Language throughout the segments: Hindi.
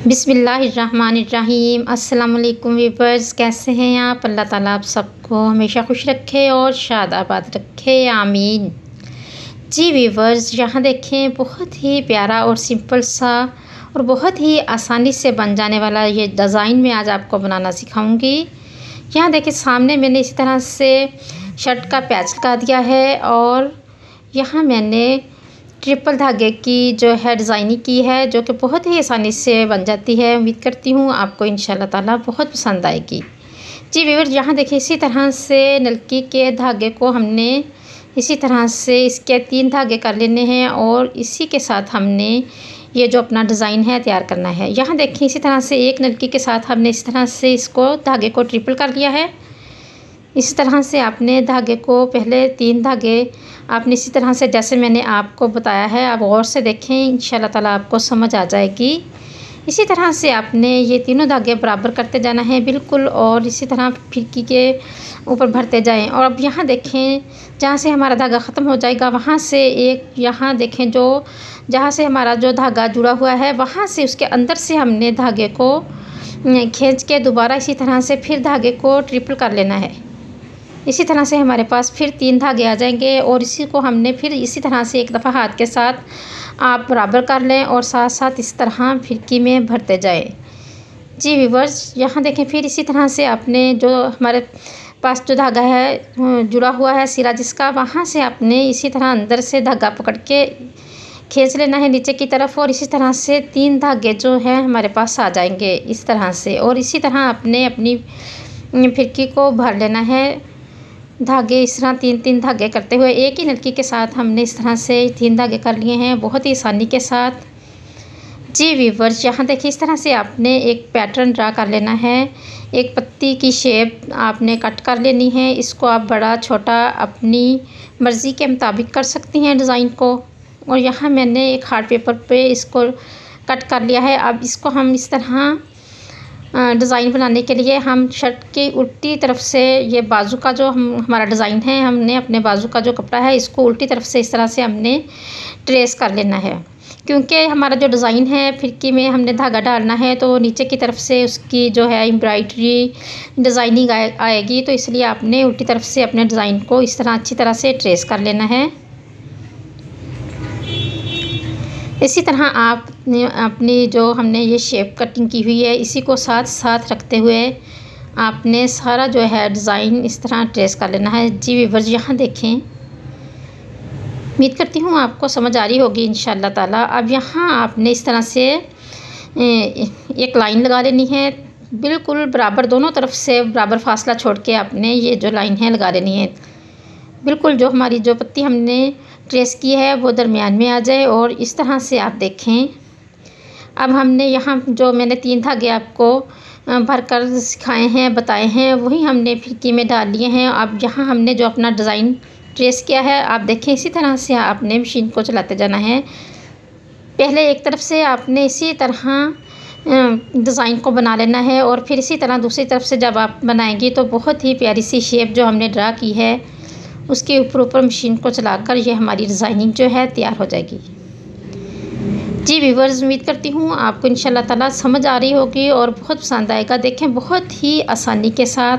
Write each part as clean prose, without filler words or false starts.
बिस्मिल्लाहिर्रहमानिर्रहीम। अस्सलाम वालेकुम व्यूअर्स, कैसे हैं आप? अल्लाह ताला आप सबको हमेशा खुश रखे और शाद आबाद रखे, आमीन। जी व्यूअर्स, यहाँ देखें बहुत ही प्यारा और सिंपल सा और बहुत ही आसानी से बन जाने वाला ये डिज़ाइन मैं आज आपको बनाना सिखाऊंगी। यहाँ देखें सामने मैंने इसी तरह से शर्ट का पैच लगा दिया है और यहाँ मैंने ट्रिपल धागे की जो है डिज़ाइनिंग की है, जो कि बहुत ही आसानी से बन जाती है। उम्मीद करती हूँ आपको इंशाल्लाह ताला बहुत पसंद आएगी। जी व्यूअर्स, यहाँ देखिए इसी तरह से नलकी के धागे को हमने इसी तरह से इसके 3 धागे कर लेने हैं और इसी के साथ हमने ये जो अपना डिज़ाइन है तैयार करना है। यहाँ देखिए इसी तरह से एक नलकी के साथ हमने इस तरह से इसको धागे को ट्रिपल कर लिया है। इसी तरह से आपने धागे को पहले 3 धागे आपने इसी तरह से जैसे मैंने आपको बताया है, आप गौर से देखें, इंशाल्लाह ताला आपको समझ आ जाएगी। इसी तरह से आपने ये तीनों धागे बराबर करते जाना है बिल्कुल, और इसी तरह फिरकी के ऊपर भरते जाएं। और अब यहाँ देखें जहाँ से हमारा धागा ख़त्म हो जाएगा वहाँ से एक, यहाँ देखें जो जहाँ से हमारा जो धागा जुड़ा हुआ है वहाँ से उसके अंदर से हमने धागे को खींच के दोबारा इसी तरह से फिर धागे को ट्रिपल कर लेना है। इसी तरह से हमारे पास फिर 3 धागे आ जाएंगे और इसी को हमने फिर इसी तरह से एक दफ़ा हाथ के साथ आप बराबर कर लें और साथ साथ इस तरह फिरकी में भरते जाएं। जी व्यूअर्स, यहाँ देखें फिर इसी तरह से आपने जो हमारे पास जो धागा है जुड़ा हुआ है सिरा जिसका, वहाँ से आपने इसी तरह अंदर से धागा पकड़ के खींच लेना है नीचे की तरफ और इसी तरह से 3 धागे जो है हमारे पास आ जाएंगे इस तरह से। और इसी तरह आपने अपनी फिरकी को भर लेना है धागे इस तरह 3-3 धागे करते हुए। एक ही नलकी के साथ हमने इस तरह से 3 धागे कर लिए हैं बहुत ही आसानी के साथ। जी व्यूअर्स, यहाँ देखिए इस तरह से आपने एक पैटर्न ड्रा कर लेना है। एक पत्ती की शेप आपने कट कर लेनी है। इसको आप बड़ा छोटा अपनी मर्ज़ी के मुताबिक कर सकती हैं डिज़ाइन को। और यहाँ मैंने एक हार्ड पेपर पे इसको कट कर लिया है। अब इसको हम इस तरह डिज़ाइन बनाने के लिए हम शर्ट की उल्टी तरफ से ये बाजू का जो हमारा डिज़ाइन है, हमने अपने बाजू का जो कपड़ा है इसको उल्टी तरफ से इस तरह से हमने ट्रेस कर लेना है। क्योंकि हमारा जो डिज़ाइन है फिरकी में हमने धागा डालना है तो नीचे की तरफ से उसकी जो है एम्ब्रॉयडरी डिज़ाइनिंग आएगी, तो इसलिए आपने उल्टी तरफ से अपने डिज़ाइन को इस तरह अच्छी तरह से ट्रेस कर लेना है। इसी तरह आप अपनी जो हमने ये शेप कटिंग की हुई है इसी को साथ साथ रखते हुए आपने सारा जो है डिज़ाइन इस तरह ट्रेस कर लेना है। जी व्यूअर्स, यहाँ देखें, उम्मीद करती हूँ आपको समझ आ रही होगी इंशाल्लाह ताला। अब यहाँ आपने इस तरह से एक लाइन लगा लेनी है बिल्कुल बराबर, दोनों तरफ से बराबर फासला छोड़ के आपने ये जो लाइन है लगा लेनी है बिल्कुल। जो हमारी जो पत्ती हमने ट्रेस की है वो दरमियान में आ जाए और इस तरह से आप देखें। अब हमने यहाँ जो मैंने 3 धागे आपको भर कर सिखाए हैं बताए हैं वही हमने फिरकी में डाल लिए हैं। अब यहाँ हमने जो अपना डिज़ाइन ट्रेस किया है आप देखें, इसी तरह से आपने मशीन को चलाते जाना है। पहले एक तरफ से आपने इसी तरह डिज़ाइन को बना लेना है और फिर इसी तरह दूसरी तरफ से जब आप बनाएंगी तो बहुत ही प्यारी सी शेप जो हमने ड्रा की है उसके ऊपर मशीन को चलाकर ये हमारी डिज़ाइनिंग जो है तैयार हो जाएगी। जी व्यूअर्स, उम्मीद करती हूँ आपको इंशाल्लाह ताला समझ आ रही होगी और बहुत पसंद आएगा। देखें बहुत ही आसानी के साथ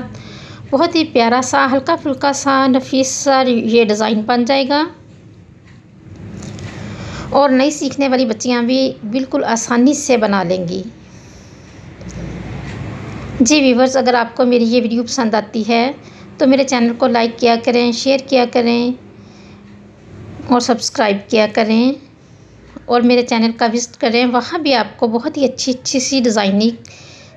बहुत ही प्यारा सा हल्का फुल्का सा नफीस सा ये डिज़ाइन बन जाएगा और नई सीखने वाली बच्चियाँ भी बिल्कुल आसानी से बना लेंगी। जी व्यूअर्स, अगर आपको मेरी ये वीडियो पसंद आती है तो मेरे चैनल को लाइक किया करें, शेयर किया करें और सब्सक्राइब किया करें और मेरे चैनल का विज़िट करें। वहाँ भी आपको बहुत ही अच्छी सी डिज़ाइनिंग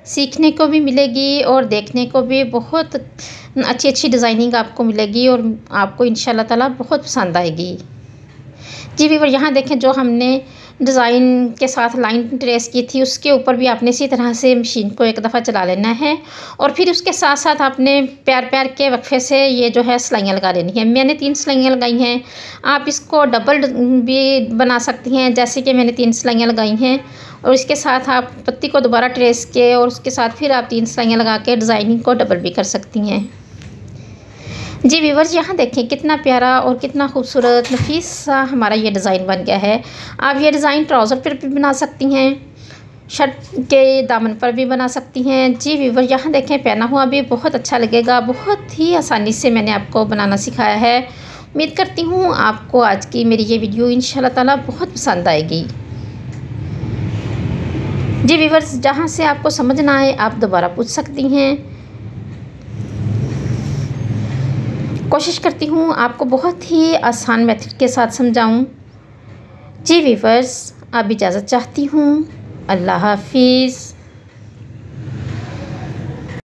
सीखने को भी मिलेगी और देखने को भी बहुत अच्छी डिज़ाइनिंग आपको मिलेगी और आपको इंशाल्लाह ताला बहुत पसंद आएगी। जी व्यूअर, यहाँ देखें जो हमने डिज़ाइन के साथ लाइन ट्रेस की थी उसके ऊपर भी आपने इसी तरह से मशीन को एक दफ़ा चला लेना है और फिर उसके साथ साथ आपने पैर के वक्फे से ये जो है सिलाइयाँ लगा लेनी है। मैंने 3 सिलाइयाँ लगाई हैं, आप इसको डबल भी बना सकती हैं जैसे कि मैंने 3 सिलाइयाँ लगाई हैं। और इसके साथ आप पत्ती को दोबारा ट्रेस के और उसके साथ फिर आप 3 सिलाइयाँ लगा के डिज़ाइनिंग को डबल भी कर सकती हैं। जी व्यूअर्स, यहाँ देखें कितना प्यारा और कितना खूबसूरत नफीस सा हमारा ये डिज़ाइन बन गया है। आप ये डिज़ाइन ट्राउज़र पर भी बना सकती हैं, शर्ट के दामन पर भी बना सकती हैं। जी व्यूवर, यहाँ देखें पहना हुआ भी बहुत अच्छा लगेगा। बहुत ही आसानी से मैंने आपको बनाना सिखाया है। उम्मीद करती हूँ आपको आज की मेरी ये वीडियो इंशाल्लाह ताला बहुत पसंद आएगी। जी व्यूवर्स, जहाँ से आपको समझ ना आए आप दोबारा पूछ सकती हैं। कोशिश करती हूँ आपको बहुत ही आसान मेथड के साथ समझाऊँ। जी व्यूवर्स, अब इजाज़त चाहती हूँ। अल्लाह हाफिज़।